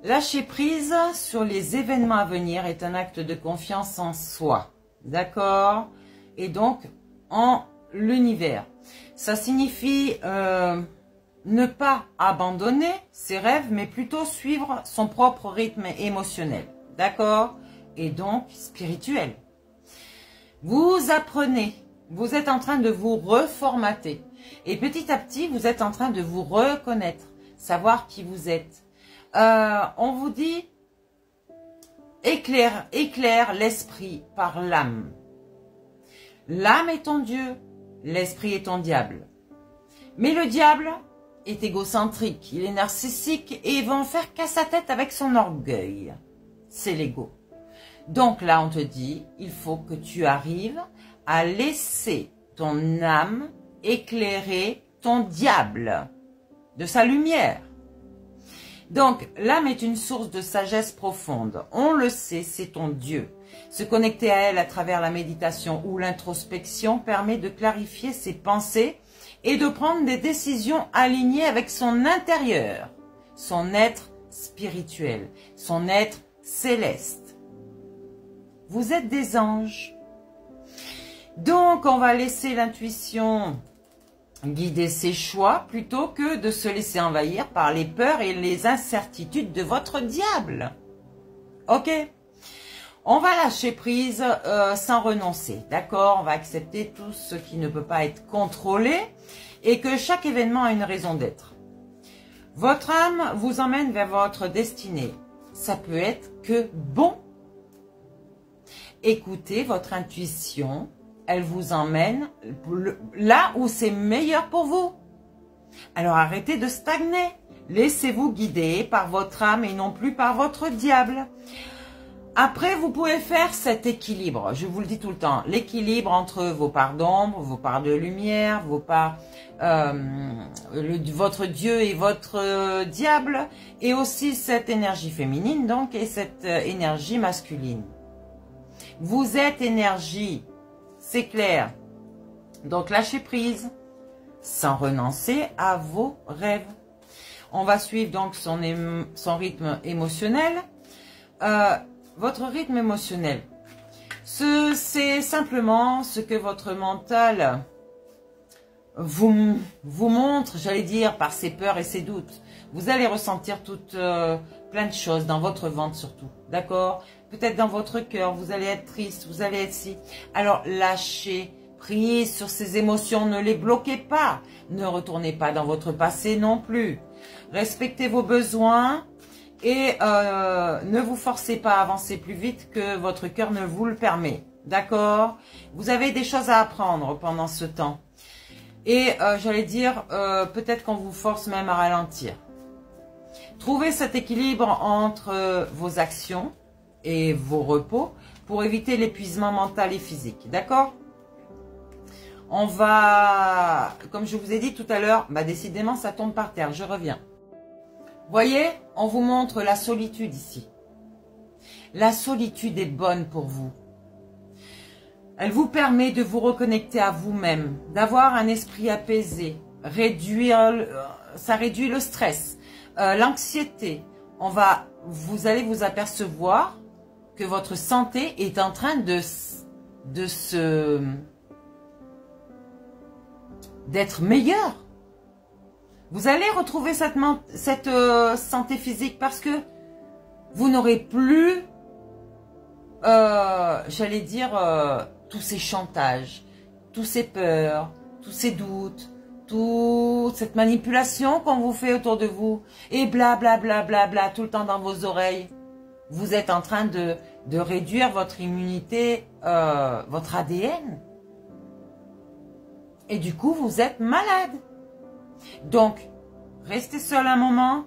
Lâcher prise sur les événements à venir est un acte de confiance en soi. D'accord? Et donc, en l'univers. Ça signifie ne pas abandonner ses rêves, mais plutôt suivre son propre rythme émotionnel. D'accord? Et donc, spirituel. Vous apprenez. Vous êtes en train de vous reformater. Et petit à petit, vous êtes en train de vous reconnaître. Savoir qui vous êtes. On vous dit, éclaire l'esprit par l'âme. L'âme est ton Dieu, l'esprit est ton diable. Mais le diable est égocentrique, il est narcissique et il va en faire qu'à sa tête avec son orgueil. C'est l'ego. Donc là, on te dit, il faut que tu arrives à laisser ton âme éclairer ton diable de sa lumière. Donc, l'âme est une source de sagesse profonde. On le sait, c'est ton Dieu. Se connecter à elle à travers la méditation ou l'introspection permet de clarifier ses pensées et de prendre des décisions alignées avec son intérieur, son être spirituel, son être céleste. Vous êtes des anges. Donc, on va laisser l'intuition guider ses choix plutôt que de se laisser envahir par les peurs et les incertitudes de votre diable. Ok? On va lâcher prise sans renoncer, d'accord? On va accepter tout ce qui ne peut pas être contrôlé et que chaque événement a une raison d'être. Votre âme vous emmène vers votre destinée. Ça peut être que bon. Écoutez votre intuition. Elle vous emmène là où c'est meilleur pour vous. Alors arrêtez de stagner. Laissez-vous guider par votre âme et non plus par votre diable. Après, vous pouvez faire cet équilibre. Je vous le dis tout le temps. L'équilibre entre vos parts d'ombre, vos parts de lumière, vos parts, votre Dieu et votre diable. Et aussi cette énergie féminine donc et cette énergie masculine. Vous êtes énergie. C'est clair. Donc, lâchez prise sans renoncer à vos rêves. On va suivre donc son rythme émotionnel. Votre rythme émotionnel, c'est simplement ce que votre mental vous montre, j'allais dire, par ses peurs et ses doutes. Vous allez ressentir plein de choses dans votre ventre surtout, d'accord? Peut-être dans votre cœur, vous allez être triste, vous allez être si. Alors lâchez prise sur ces émotions, ne les bloquez pas. Ne retournez pas dans votre passé non plus. Respectez vos besoins et ne vous forcez pas à avancer plus vite que votre cœur ne vous le permet, d'accord? Vous avez des choses à apprendre pendant ce temps. Et j'allais dire, peut-être qu'on vous force même à ralentir. Trouvez cet équilibre entre vos actions et vos repos pour éviter l'épuisement mental et physique. D'accord? On va, comme je vous ai dit tout à l'heure, décidément ça tombe par terre, je reviens. Voyez, on vous montre la solitude ici. La solitude est bonne pour vous. Elle vous permet de vous reconnecter à vous-même, d'avoir un esprit apaisé, ça réduit le stress, l'anxiété. Vous allez vous apercevoir que votre santé est en train d'être meilleure. Vous allez retrouver cette santé physique parce que vous n'aurez plus, j'allais dire, tous ces chantages, tous ces peurs, tous ces doutes, toute cette manipulation qu'on vous fait autour de vous et blablabla, tout le temps dans vos oreilles. Vous êtes en train de réduire votre immunité, votre ADN. Et du coup, vous êtes malade. Donc, restez seul un moment,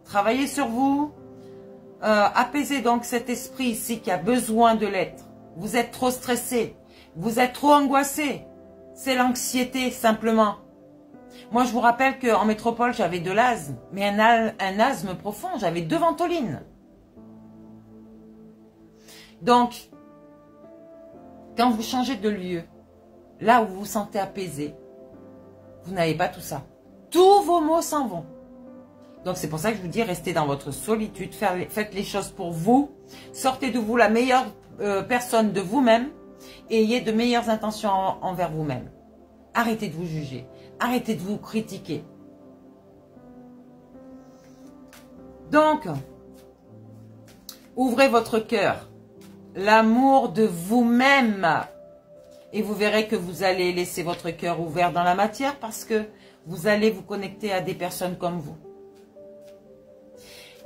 travaillez sur vous, apaisez donc cet esprit ici qui a besoin de l'être. Vous êtes trop stressé, vous êtes trop angoissé. C'est l'anxiété simplement. Moi, je vous rappelle qu'en métropole, j'avais de l'asthme, mais un asthme profond, j'avais 2 ventolines. Donc, quand vous changez de lieu, là où vous vous sentez apaisé, vous n'avez pas tout ça. Tous vos maux s'en vont. Donc c'est pour ça que je vous dis, restez dans votre solitude, faites les choses pour vous, sortez de vous la meilleure personne de vous-même et ayez de meilleures intentions envers vous-même. Arrêtez de vous juger, arrêtez de vous critiquer. Donc, ouvrez votre cœur, l'amour de vous-même et vous verrez que vous allez laisser votre cœur ouvert dans la matière parce que vous allez vous connecter à des personnes comme vous.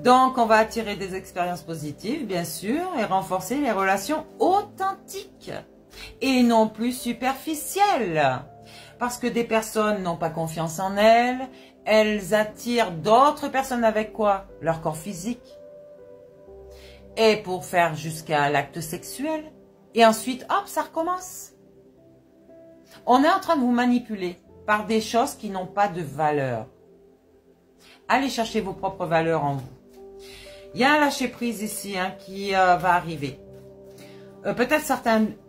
Donc, on va attirer des expériences positives, bien sûr, et renforcer les relations authentiques et non plus superficielles. Parce que des personnes n'ont pas confiance en elles, elles attirent d'autres personnes avec quoi? Leur corps physique. Et pour faire jusqu'à l'acte sexuel. Et ensuite, hop, ça recommence. On est en train de vous manipuler par des choses qui n'ont pas de valeur. Allez chercher vos propres valeurs en vous. Il y a un lâcher-prise ici qui va arriver. Peut-être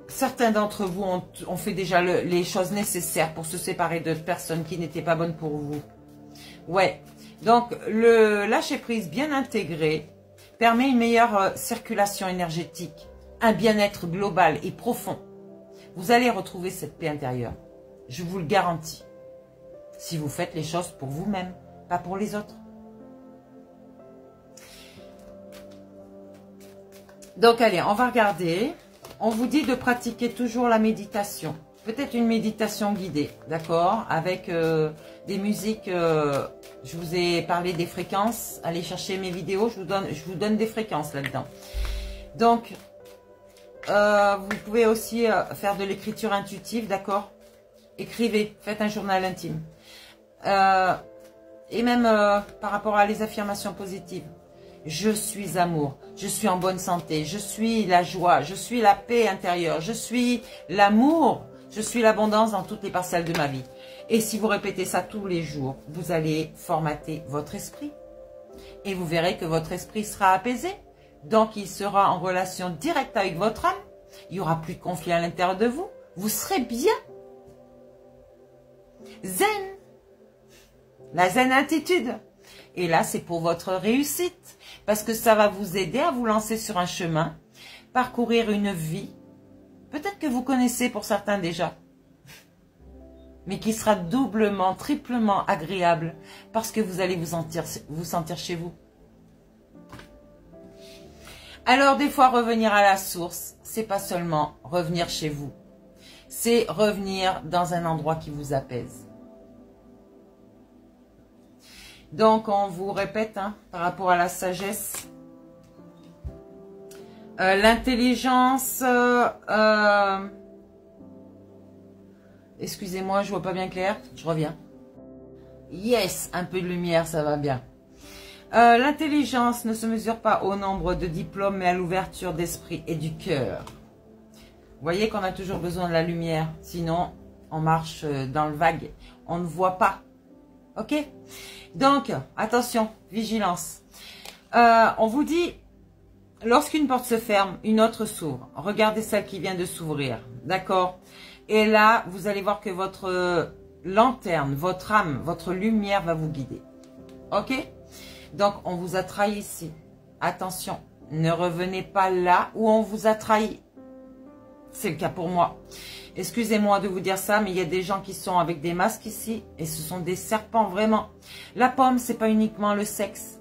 certains d'entre vous ont fait déjà les choses nécessaires pour se séparer de personnes qui n'étaient pas bonnes pour vous. Ouais. Donc, le lâcher-prise bien intégré permet une meilleure circulation énergétique, un bien-être global et profond. Vous allez retrouver cette paix intérieure. Je vous le garantis. Si vous faites les choses pour vous-même, pas pour les autres. Donc, allez, on va regarder. On vous dit de pratiquer toujours la méditation. Peut-être une méditation guidée, d'accord? Avec des musiques, je vous ai parlé des fréquences. Allez chercher mes vidéos, je vous donne des fréquences là-dedans. Donc, vous pouvez aussi faire de l'écriture intuitive, d'accord? Écrivez, faites un journal intime. Et même par rapport à les affirmations positives. Je suis amour, je suis en bonne santé, je suis la joie, je suis la paix intérieure, je suis l'amour, je suis l'abondance dans toutes les parcelles de ma vie. Et si vous répétez ça tous les jours, vous allez formater votre esprit. Et vous verrez que votre esprit sera apaisé. Donc, il sera en relation directe avec votre âme. Il n'y aura plus de conflit à l'intérieur de vous. Vous serez bien. Zen. La zen attitude. Et là, c'est pour votre réussite. Parce que ça va vous aider à vous lancer sur un chemin, parcourir une vie, peut-être que vous connaissez pour certains déjà, mais qui sera doublement, triplement agréable, parce que vous allez vous sentir chez vous. Alors, des fois, revenir à la source, c'est pas seulement revenir chez vous, c'est revenir dans un endroit qui vous apaise. Donc, on vous répète, par rapport à la sagesse, l'intelligence, excusez-moi, je vois pas bien clair, je reviens. Yes, un peu de lumière, ça va bien. L'intelligence ne se mesure pas au nombre de diplômes, mais à l'ouverture d'esprit et du cœur. Vous voyez qu'on a toujours besoin de la lumière, sinon on marche dans le vague, on ne voit pas. Ok? Donc, attention, vigilance. On vous dit, lorsqu'une porte se ferme, une autre s'ouvre. Regardez celle qui vient de s'ouvrir, d'accord? Et là, vous allez voir que votre lanterne, votre âme, votre lumière va vous guider. Ok? Donc, on vous a trahi ici. Attention, ne revenez pas là où on vous a trahi. C'est le cas pour moi. Excusez-moi de vous dire ça, mais il y a des gens qui sont avec des masques ici et ce sont des serpents, vraiment. La pomme, c'est pas uniquement le sexe.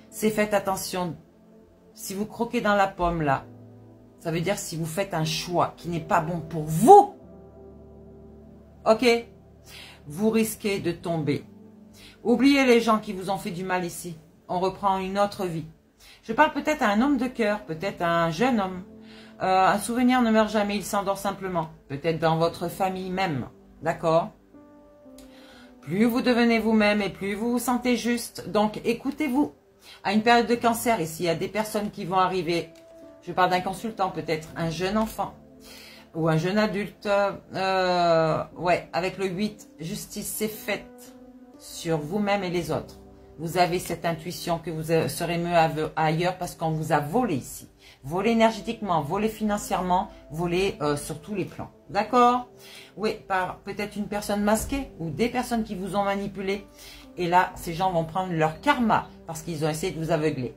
C'est faites attention. Si vous croquez dans la pomme, là, ça veut dire si vous faites un choix qui n'est pas bon pour vous, ok, vous risquez de tomber. Oubliez les gens qui vous ont fait du mal ici. On reprend une autre vie. Je parle peut-être à un homme de cœur, peut-être à un jeune homme. Un souvenir ne meurt jamais, il s'endort simplement. Peut-être dans votre famille même, d'accord? Plus vous devenez vous-même et plus vous vous sentez juste. Donc, écoutez-vous. À une période de cancer, ici, il y a des personnes qui vont arriver. Je parle d'un consultant, peut-être un jeune enfant ou un jeune adulte. Ouais, avec le 8, justice, c'est faite sur vous-même et les autres. Vous avez cette intuition que vous serez mieux ailleurs parce qu'on vous a volé ici. Volé énergétiquement, volé financièrement, volé sur tous les plans. D'accord? Oui, par peut-être une personne masquée ou des personnes qui vous ont manipulé. Et là, ces gens vont prendre leur karma parce qu'ils ont essayé de vous aveugler.